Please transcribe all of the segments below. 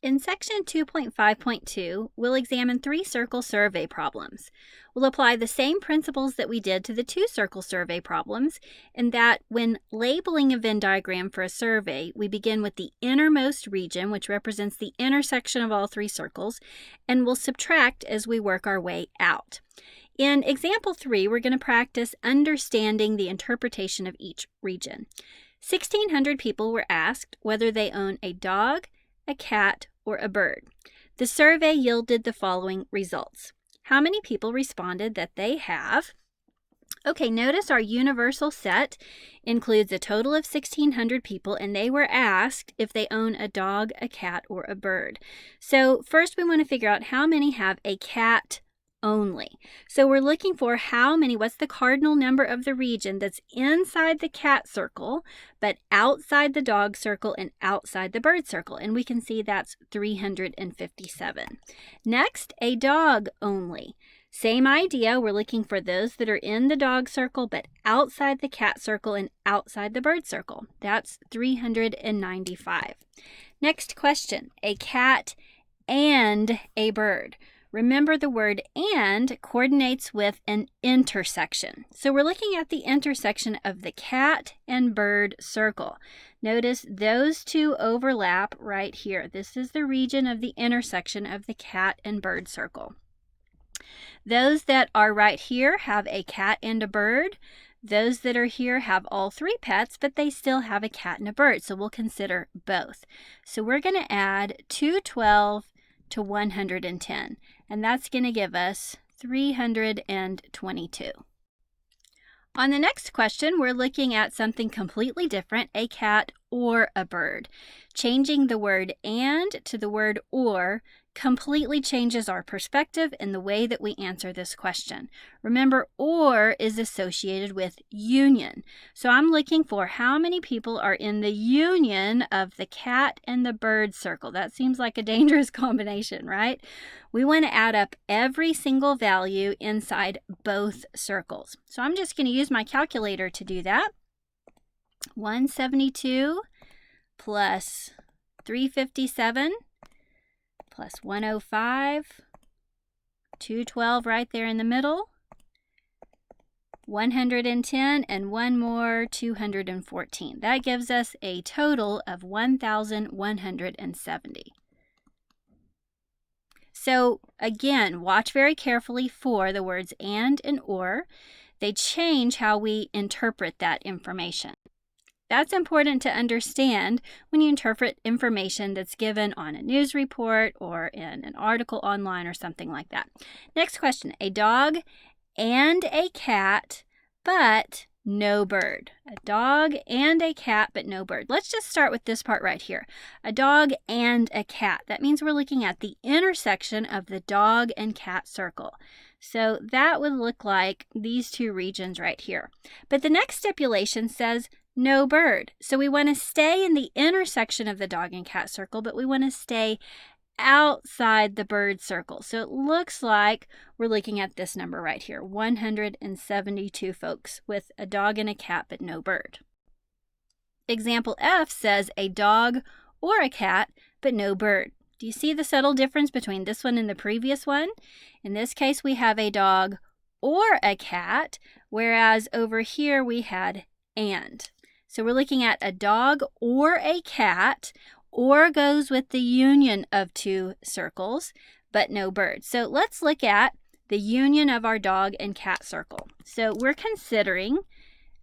In section 2.5.2, we'll examine 3-circle survey problems. We'll apply the same principles that we did to the 2-circle survey problems, in that when labeling a Venn diagram for a survey, we begin with the innermost region, which represents the intersection of all 3 circles, and we'll subtract as we work our way out. In example 3, we're going to practice understanding the interpretation of each region. 1,600 people were asked whether they own a dog, a cat, or a bird. The survey yielded the following results. How many people responded that they have? Okay, notice our universal set includes a total of 1,600 people, and they were asked if they own a dog, a cat, or a bird. So first we want to figure out how many have a cat only. So we're looking for what's the cardinal number of the region that's inside the cat circle, but outside the dog circle and outside the bird circle. And we can see that's 357. Next, a dog only. Same idea, we're looking for those that are in the dog circle, but outside the cat circle and outside the bird circle. That's 395. Next question, a cat and a bird. Remember, the word "and" coordinates with an intersection. So we're looking at the intersection of the cat and bird circle. Notice those two overlap right here. This is the region of the intersection of the cat and bird circle. Those that are right here have a cat and a bird. Those that are here have all 3 pets, but they still have a cat and a bird. So we'll consider both. So we're going to add 212 to 110, and that's going to give us 322. On the next question, we're looking at something completely different, a cat or a bird. Changing the word "and" to the word "or" completely changes our perspective and the way that we answer this question. Remember, "or" is associated with union. So I'm looking for how many people are in the union of the cat and the bird circle. That seems like a dangerous combination, right? We want to add up every single value inside both circles. So I'm just going to use my calculator to do that. 172 plus 357 plus 105, 212 right there in the middle, 110, and one more, 214. That gives us a total of 1,170. So again, watch very carefully for the words "and" "or." They change how we interpret that information. That's important to understand when you interpret information that's given on a news report or in an article online or something like that. Next question, a dog and a cat, but no bird. A dog and a cat, but no bird. Let's just start with this part right here. A dog and a cat. That means we're looking at the intersection of the dog and cat circle. So that would look like these 2 regions right here. But the next stipulation says no bird. So we want to stay in the intersection of the dog and cat circle, but we want to stay outside the bird circle. So it looks like we're looking at this number right here, 172 folks with a dog and a cat, but no bird. Example F says a dog or a cat, but no bird. Do you see the subtle difference between this one and the previous one? In this case, we have a dog or a cat, whereas over here we had "and." So we're looking at a dog or a cat, or goes with the union of 2 circles, but no bird. So let's look at the union of our dog and cat circle. So we're considering,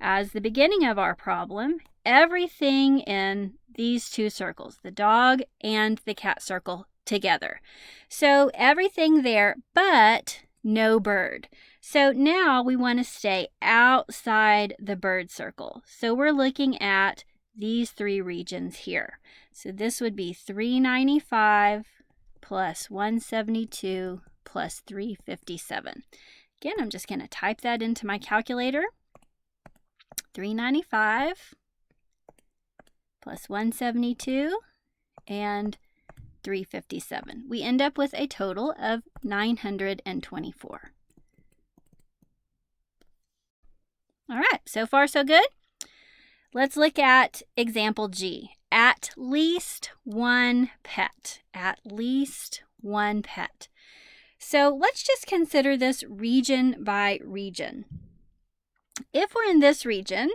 as the beginning of our problem, everything in these 2 circles, the dog and the cat circle together. So everything there, but no bird. So now we want to stay outside the bird circle. So we're looking at these 3 regions here. So this would be 395 plus 172 plus 357. Again, I'm just going to type that into my calculator. 395 plus 172 and 357. We end up with a total of 924. All right, so far so good. Let's look at example G. at least one pet. At least one pet. So let's just consider this region by region. If we're in this region,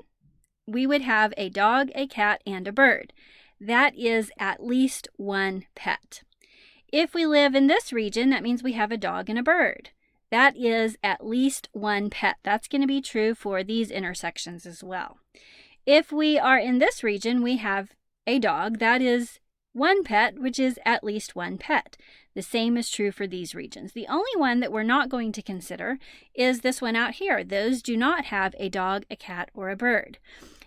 we would have a dog, a cat, and a bird. That is at least one pet. If we live in this region, that means we have a dog and a bird. That is at least one pet. That's going to be true for these intersections as well. If we are in this region, we have a dog. That is one pet, which is at least one pet. The same is true for these regions. The only one that we're not going to consider is this one out here. Those do not have a dog, a cat, or a bird.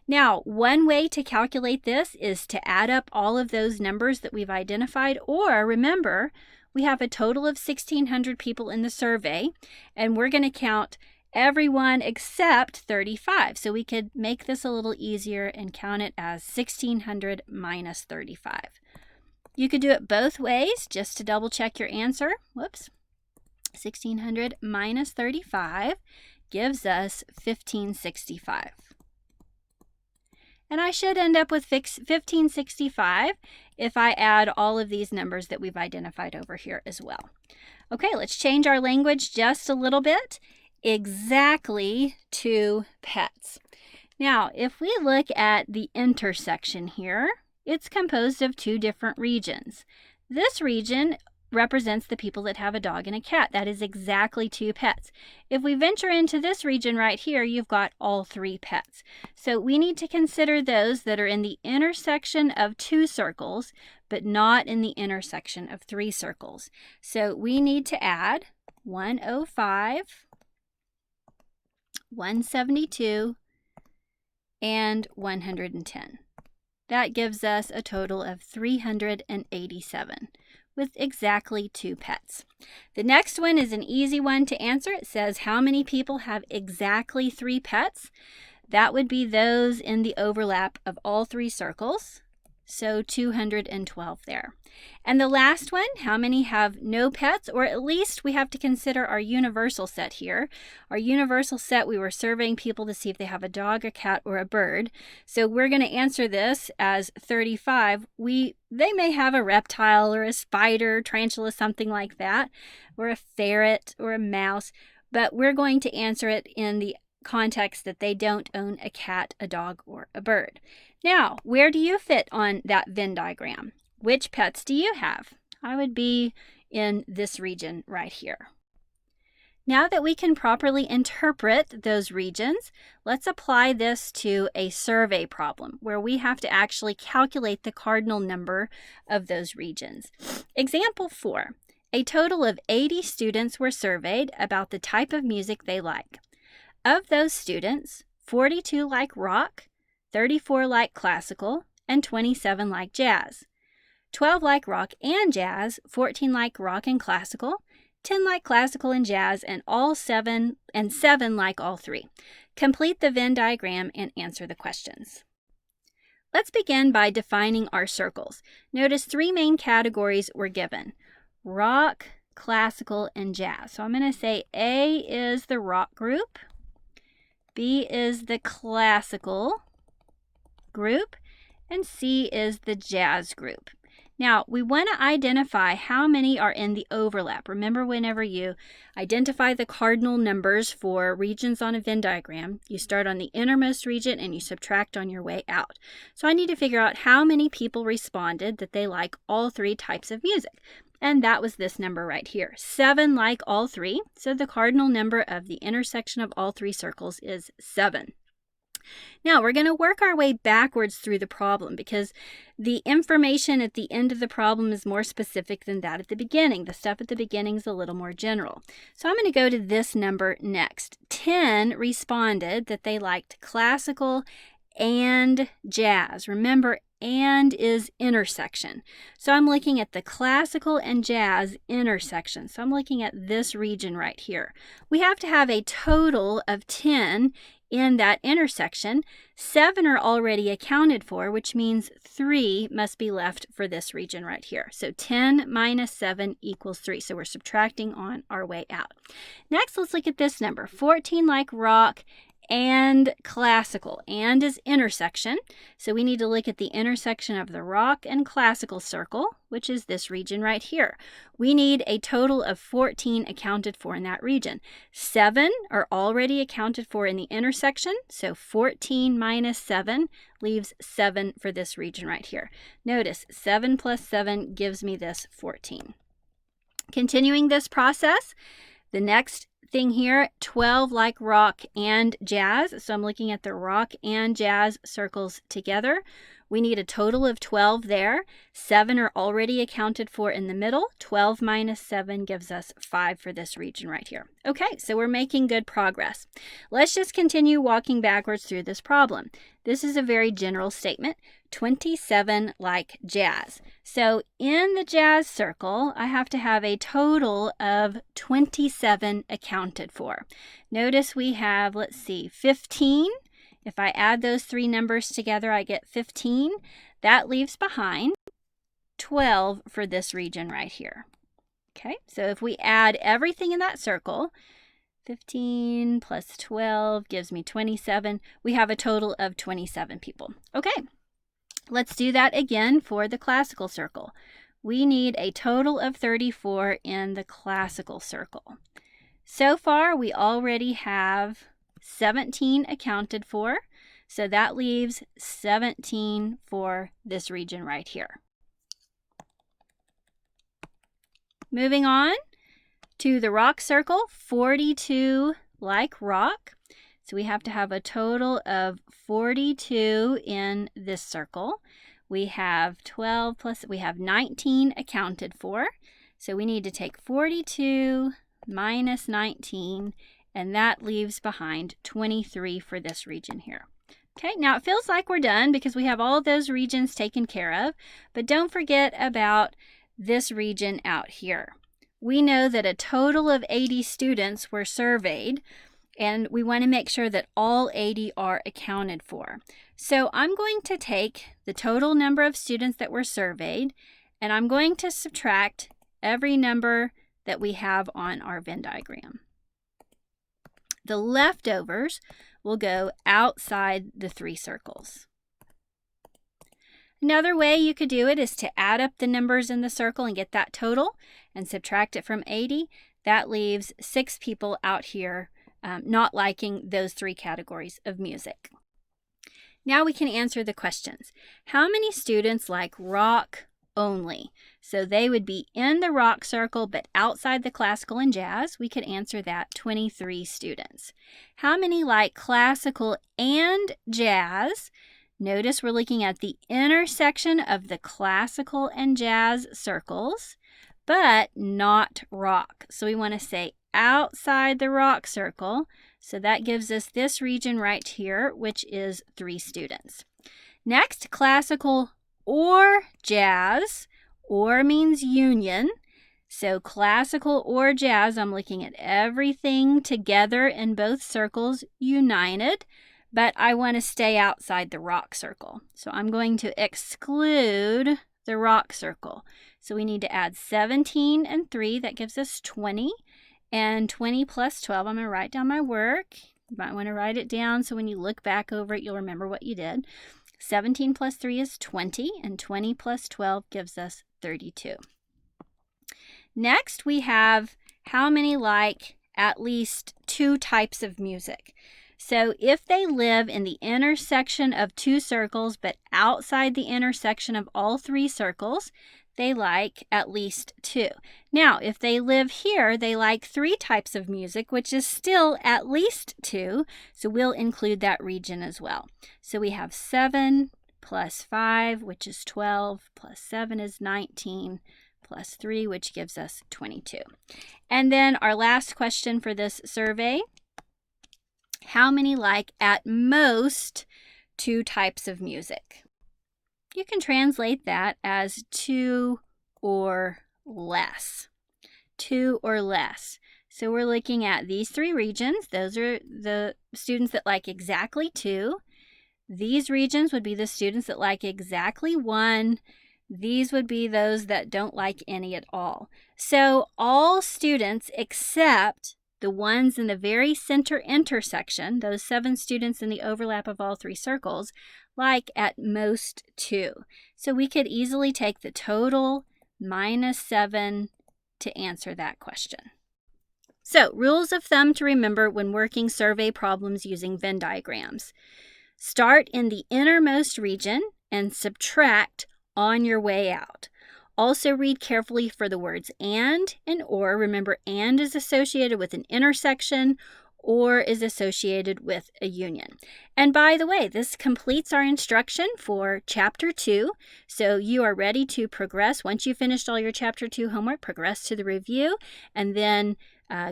Now, one way to calculate this is to add up all of those numbers that we've identified, or remember, we have a total of 1,600 people in the survey, and we're going to count everyone except 35. So we could make this a little easier and count it as 1,600 minus 35. You could do it both ways just to double check your answer. Whoops. 1,600 minus 35 gives us 1,565. And I should end up with 1,565 if I add all of these numbers that we've identified over here as well. Okay, let's change our language just a little bit. Exactly 2 pets. Now, if we look at the intersection here, it's composed of 2 different regions. This region represents the people that have a dog and a cat. That is exactly 2 pets. If we venture into this region right here, you've got all 3 pets. So we need to consider those that are in the intersection of 2 circles, but not in the intersection of 3 circles. So we need to add 105, 172, and 110. That gives us a total of 387. With exactly 2 pets. The next one is an easy one to answer. It says how many people have exactly 3 pets? That would be those in the overlap of all 3 circles. So 212 there. And the last one, how many have no pets? Or at least we have to consider our universal set here. Our universal set, we were surveying people to see if they have a dog, a cat, or a bird. So we're going to answer this as 35. They may have a reptile or a spider, tarantula, something like that, or a ferret or a mouse, but we're going to answer it in the context that they don't own a cat, a dog, or a bird. Now, where do you fit on that Venn diagram? Which pets do you have? I would be in this region right here. Now that we can properly interpret those regions, let's apply this to a survey problem where we have to actually calculate the cardinal number of those regions. Example 4. A total of 80 students were surveyed about the type of music they like. Of those students, 42 like rock, 34 like classical, and 27 like jazz. 12 like rock and jazz, 14 like rock and classical, 10 like classical and jazz, and 7 like all 3. Complete the Venn diagram and answer the questions. Let's begin by defining our circles. Notice 3 main categories were given: rock, classical, and jazz. So I'm going to say A is the rock group, B is the classical group, and C is the jazz group. Now, we want to identify how many are in the overlap. Remember, whenever you identify the cardinal numbers for regions on a Venn diagram, you start on the innermost region and you subtract on your way out. So I need to figure out how many people responded that they like all 3 types of music. And that was this number right here. 7 like all 3. So the cardinal number of the intersection of all 3 circles is 7. Now, we're going to work our way backwards through the problem because the information at the end of the problem is more specific than that at the beginning. The stuff at the beginning is a little more general. So I'm going to go to this number next. 10 responded that they liked classical and jazz. Remember, and is intersection. So I'm looking at the classical and jazz intersection. So I'm looking at this region right here. We have to have a total of 10 in that intersection. 7 are already accounted for, which means 3 must be left for this region right here. So 10 minus 7 equals 3. So we're subtracting on our way out. Next, let's look at this number. 14 like rock and classical. And is intersection. So we need to look at the intersection of the rock and classical circle, which is this region right here. We need a total of 14 accounted for in that region. 7 are already accounted for in the intersection, so 14 minus 7 leaves 7 for this region right here. Notice 7 plus 7 gives me this 14. Continuing this process, the next thing here, 12 like rock and jazz. So I'm looking at the rock and jazz circles together. We need a total of 12 there. 7 are already accounted for in the middle. 12 minus 7 gives us 5 for this region right here. Okay, so we're making good progress. Let's just continue walking backwards through this problem. This is a very general statement. 27 like jazz. So in the jazz circle, I have to have a total of 27 accounted for. Notice we have, let's see, 15. If I add those three numbers together, I get 15. That leaves behind 12 for this region right here. Okay, so if we add everything in that circle, 15 plus 12 gives me 27. We have a total of 27 people. Okay, let's do that again for the classical circle. We need a total of 34 in the classical circle. So far, we already have 17 accounted for, so that leaves 17 for this region right here. Moving on to the rock circle, 42 like rock. So we have to have a total of 42 in this circle. We have 12 plus, we have 19 accounted for. So we need to take 42 minus 19, and that leaves behind 23 for this region here. Okay, now it feels like we're done because we have all of those regions taken care of, but don't forget about this region out here. We know that a total of 80 students were surveyed, and we want to make sure that all 80 are accounted for. So I'm going to take the total number of students that were surveyed, and I'm going to subtract every number that we have on our Venn diagram. The leftovers will go outside the three circles. Another way you could do it is to add up the numbers in the circle and get that total and subtract it from 80. That leaves 6 people out here not liking those 3 categories of music. Now we can answer the questions. How many students like rock only? So they would be in the rock circle but outside the classical and jazz. We could answer that, 23 students. How many like classical and jazz? Notice we're looking at the intersection of the classical and jazz circles, but not rock. So we want to say outside the rock circle. So that gives us this region right here, which is 3 students. Next, classical or jazz. Or means union. So classical or jazz, I'm looking at everything together in both circles, united. But I want to stay outside the rock circle. So I'm going to exclude the rock circle. So we need to add 17 and 3. That gives us 20. And 20 plus 12, I'm going to write down my work. You might want to write it down so when you look back over it, you'll remember what you did. 17 plus 3 is 20, and 20 plus 12 gives us 32. Next, we have how many like at least 2 types of music. So if they live in the intersection of 2 circles, but outside the intersection of all 3 circles, they like at least 2. Now, if they live here, they like 3 types of music, which is still at least 2. So we'll include that region as well. So we have 7 plus 5, which is 12, plus 7 is 19, plus 3, which gives us 22. And then our last question for this survey, how many like at most 2 types of music? You can translate that as 2 or less. 2 or less. So we're looking at these 3 regions. Those are the students that like exactly 2. These regions would be the students that like exactly 1. These would be those that don't like any at all. So all students except the ones in the very center intersection, those 7 students in the overlap of all 3 circles, like at most 2. So we could easily take the total minus 7 to answer that question. So, rules of thumb to remember when working survey problems using Venn diagrams. Start in the innermost region and subtract on your way out. Also read carefully for the words and or. Remember, and is associated with an intersection, or is associated with a union. And by the way, this completes our instruction for Chapter 2. So you are ready to progress. Once you've finished all your Chapter 2 homework, progress to the review, and then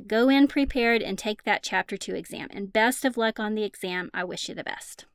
go in prepared and take that Chapter 2 exam. And best of luck on the exam. I wish you the best.